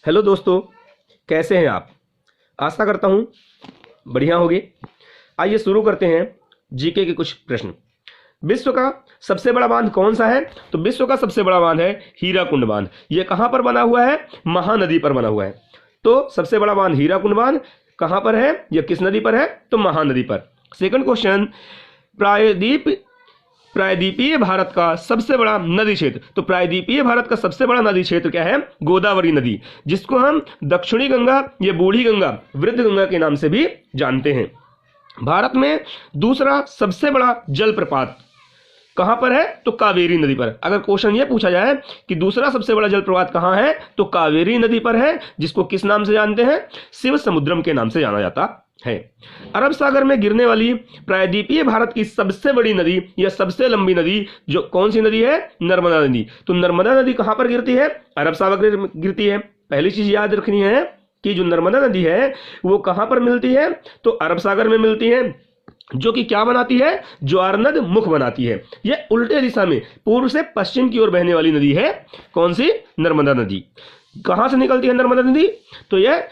Hello दोस्तों, कैसे हैं आप? आशा करता हूँ बढ़िया होगे। आइए शुरू करते हैं जीके के कुछ प्रश्न। विश्व का सबसे बड़ा बांध कौन सा है? तो विश्व का सबसे बड़ा बांध है हीराकुंड बांध। ये कहाँ पर बना हुआ है? महानदी पर बना हुआ है। तो सबसे बड़ा बांध हीराकुंड बांध कहाँ पर है? यह किस नदी पर है? तो महानदी पर। सेकंड क्वेश्चन, प्रायद्वीपीय भारत का सबसे बड़ा नदी क्षेत्र। तो प्रायद्वीपीय भारत का सबसे बड़ा नदी क्षेत्र क्या है? गोदावरी नदी, जिसको हम दक्षिणी गंगा या बूढ़ी गंगा, वृद्ध गंगा के नाम से भी जानते हैं। भारत में दूसरा सबसे बड़ा जलप्रपात कहां पर है? तो कावेरी नदी पर। अगर क्वेश्चन ये पूछा जाए कि दूसरा सबसे बड़ा जलप्रपात कहां है, तो कावेरी नदी पर है, जिसको किस नाम से जानते हैं? शिव समुद्रम के नाम से जाना जाता है। अरब सागर में गिरने वाली प्रायद्वीपीय भारत की सबसे बड़ी नदी या सबसे लंबी नदी जो कौन सी नदी है? नर्मदा नदी। तो नर्मदा नदी कहां पर गिरती है? अरब सागर में गिरती है। पहली चीज याद रखनी है कि जो नर्मदा नदी है वो कहां पर मिलती है? तो अरब सागर में मिलती है, जो कि क्या बनाती है? ज्वारनद मुख बनाती है। यह उल्टे दिशा में पूर्व से पश्चिम की ओर बहने वाली नदी है। कौन सी? नर्मदा नदी। कहां से निकलती है नर्मदा नदी? तो यह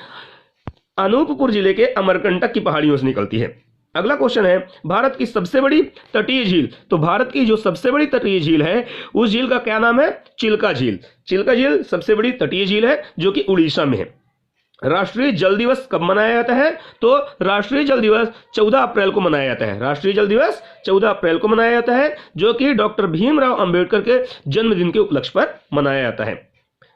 अनूपपुर जिले के अमरकंटक की पहाड़ियों से निकलती है। अगला क्वेश्चन है, भारत की सबसे बड़ी तटीय झील। तो भारत की जो सबसे बड़ी तटीय झील है उस झील का क्या नाम है? चिल्का झील। चिल्का झील सबसे बड़ी तटीय झील है जो कि उड़ीसा में है। राष्ट्रीय जल दिवस कब मनाया जाता है? तो राष्ट्रीय जल दिवस 14 अप्रैल को मनाया जाता है। राष्ट्रीय जल दिवस 14 अप्रैल को मनाया जाता है, जो कि डॉक्टर भीमराव अंबेडकर के जन्मदिन के उपलक्ष्य पर मनाया जाता है।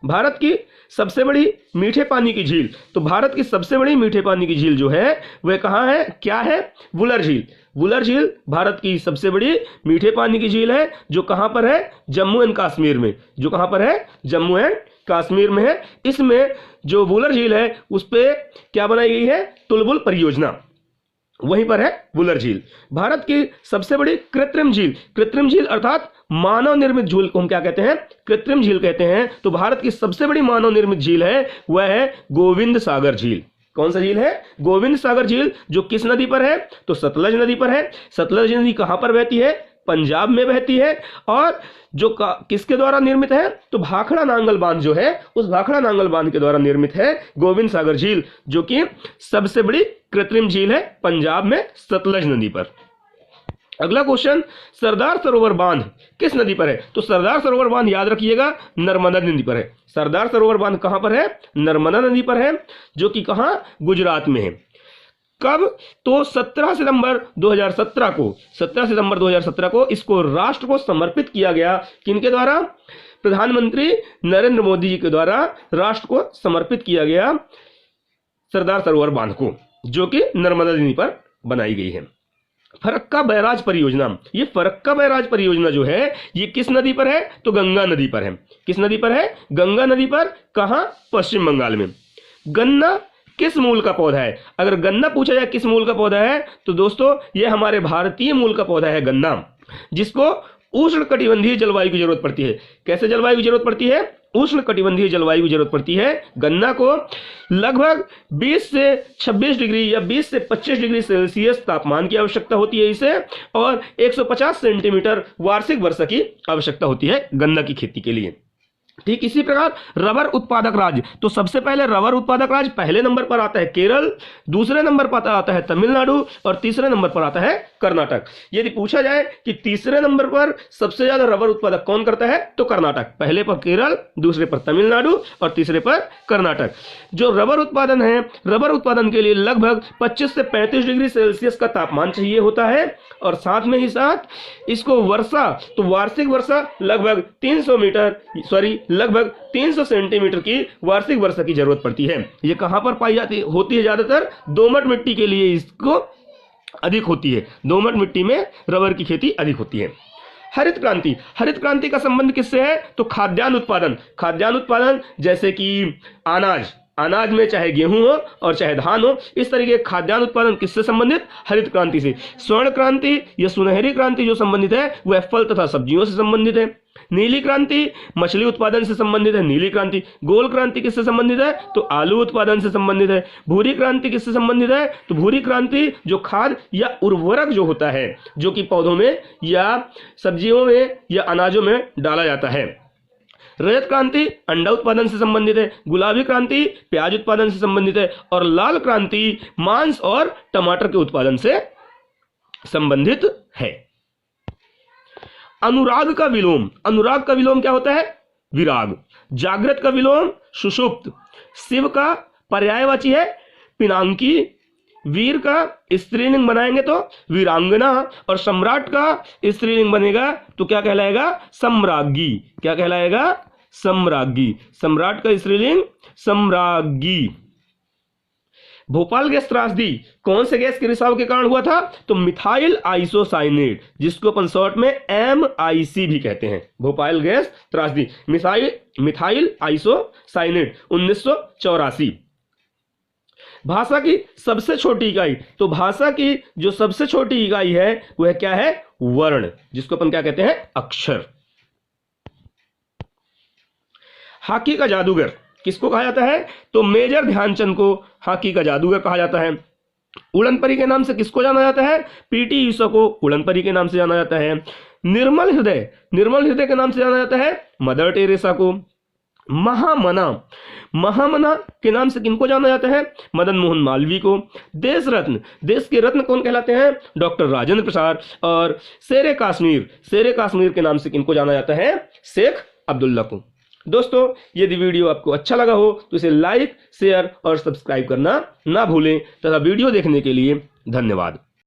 भारत की सबसे बड़ी मीठे पानी की झील। तो भारत की सबसे बड़ी मीठे पानी की झील जो है वह कहाँ है? क्या है? वुलर झील। वुलर झील भारत की सबसे बड़ी मीठे पानी की झील है, जो कहां पर है? जम्मू एंड कश्मीर में। जो कहां पर है? जम्मू एंड कश्मीर में है। इसमें जो वुलर झील है उस पे क्या बनाई गई है? तुलबुल परियोजना, वहीं पर है वुलर झील। भारत की सबसे बड़ी कृत्रिम झील। कृत्रिम झील अर्थात मानव निर्मित झील को हम क्या कहते हैं? कृत्रिम झील कहते हैं। तो भारत की सबसे बड़ी मानव निर्मित झील है वह है गोविंद सागर झील। कौन सा झील है? गोविंद सागर झील, जो किस नदी पर है? तो सतलज नदी पर है। सतलज नदी कहां पर बहती है? पंजाब में बहती है। और जो किसके द्वारा निर्मित है? तो भाखड़ा नांगल बांध जो है उस भाखड़ा नांगल बांध के द्वारा निर्मित है गोविंद सागर झील, जो कि सबसे बड़ी कृत्रिम झील है पंजाब में सतलज नदी पर। अगला क्वेश्चन, सरदार सरोवर बांध किस नदी पर है? तो सरदार सरोवर बांध याद रखिएगा नर्मदा नदी पर है। सरदार सरोवर बांध कहां पर है? नर्मदा नदी पर है, जो कि कहां? गुजरात में है। कब? तो 17 सितंबर 2017 को इसको राष्ट्र को समर्पित किया गया। किनके द्वारा? प्रधानमंत्री नरेंद्र मोदी जी के द्वारा राष्ट्र को समर्पित किया गया सरदार सरोवर बांध को, जो कि नर्मदा नदी पर बनाई गई है। फरक्का बैराज परियोजना। ये फरक्का बैराज परियोजना जो है ये किस नदी पर है? तो गंगा नदी पर है। किस नदी पर है? गंगा नदी पर। कहां? पश्चिम बंगाल में। गन्ना किस मूल का पौधा है? अगर गन्ना पूछा जाए किस मूल का पौधा है, तो दोस्तों ये हमारे भारतीय मूल का पौधा है गन्ना, जिसको उष्ण कटिबंधीय जलवायु की जरूरत पड़ती है। कैसे जलवायु की जरूरत पड़ती है? उष्ण कटिबंधीय जलवायु की जरूरत पड़ती है। गन्ना को लगभग 20 से 26 डिग्री या 20 से 25 डिग्री सेल्सियस तापमान की आवश्यकता होती है इसे, और 150 सेंटीमीटर वार्षिक वर्षा की आवश्यकता होती है गन्ना की खेती के लिए। ठीक इसी प्रकार रबर उत्पादक राज्य। तो सबसे पहले रबर उत्पादक राज्य पहले नंबर पर आता है केरल, दूसरे नंबर पर आता है तमिलनाडु, और तीसरे नंबर पर आता है कर्नाटक। यदि पूछा जाए कि तीसरे नंबर पर सबसे ज्यादा रबर उत्पादक कौन करता है, तो कर्नाटक। पहले पर केरल, दूसरे पर तमिलनाडु और तीसरे पर कर्नाटक। जो रबर उत्पादन है, रबर उत्पादन के लिए लगभग 25 से 35 डिग्री सेल्सियस का तापमान चाहिए होता है, और साथ में ही साथ इसको वर्षा, तो वार्षिक वर्षा लगभग 300 सेंटीमीटर की वार्षिक वर्षा की जरूरत पड़ती है। ये कहां पर पाई जाती होती है? ज्यादातर दोमट मिट्टी के लिए इसको अधिक होती है। दोमट मिट्टी में रबर की खेती अधिक होती है। हरित क्रांति। हरित क्रांति का संबंध किससे है? तो खाद्यान्न उत्पादन। खाद्यान्न उत्पादन जैसे कि अनाज में चाहे गेहूं हो और चाहे धान हो, इस तरीके खाद्यान्न उत्पादन किससे संबंधित? हरित क्रांति से। स्वर्ण क्रांति या सुनहरी क्रांति जो संबंधित है वह फल तथा सब्जियों से संबंधित है। नीली क्रांति मछली उत्पादन से संबंधित है, नीली क्रांति। गोल क्रांति किससे संबंधित है? तो आलू उत्पादन से संबंधित है। भूरी क्रांति किससे संबंधित है? तो भूरी क्रांति जो खाद या उर्वरक जो होता है, जो कि पौधों में या सब्जियों में या अनाजों में डाला जाता है। रजत क्रांति अंडा उत्पादन से संबंधित है, गुलाबी क्रांति प्याज उत्पादन से संबंधित है और लाल क्रांति मांस और टमाटर के उत्पादन से संबंधित है। अनुराग का विलोम, अनुराग का विलोम क्या होता है? विराग। जागृत का विलोम सुषुप्त। शिव का पर्यायवाची है पिनाकी। वीर का स्त्रीलिंग बनाएंगे तो वीरांगना और सम्राट का स्त्रीलिंग बनेगा तो क्या कहलाएगा? सम्राज्ञी। क्या कहलाएगा? सम्राज्ञी। सम्राट का स्त्रीलिंग सम्राज्ञी। भोपाल गैस त्रासदी कौन से गैस के रिसाव के कारण हुआ था? तो मिथाइल आइसोसाइनेट, जिसको अपन शॉर्ट में MIC भी कहते हैं। भोपाल गैस त्रासदी मिथाइल आइसोसाइनेट 1984। भाषा की सबसे छोटी इकाई, तो भाषा की जो सबसे छोटी इकाई है वह क्या है? वर्ण, जिसको अपन क्या कहते हैं? अक्षर। हॉकी का जादूगर किसको कहा जाता है? तो मेजर ध्यानचंद को हॉकी का जादूगर कहा जाता है। उड़न परी के नाम से किसको जाना जाता है? PT ऊषा को उड़न परी के नाम से जाना जाता है। निर्मल हृदय के नाम से जाना जाता है मदर टेरेसा को। महामना के नाम से किनको जाना जाता है? मदन मोहन मालवीय को। देश के रत्न कौन कहलाते हैं? डॉक्टर राजेंद्र प्रसाद। और शेरे कश्मीर के नाम से किनको जाना जाता है? शेख अब्दुल्ला को। दोस्तों, यदि वीडियो आपको अच्छा लगा हो तो इसे लाइक, शेयर और सब्सक्राइब करना ना भूलें तथा वीडियो देखने के लिए धन्यवाद।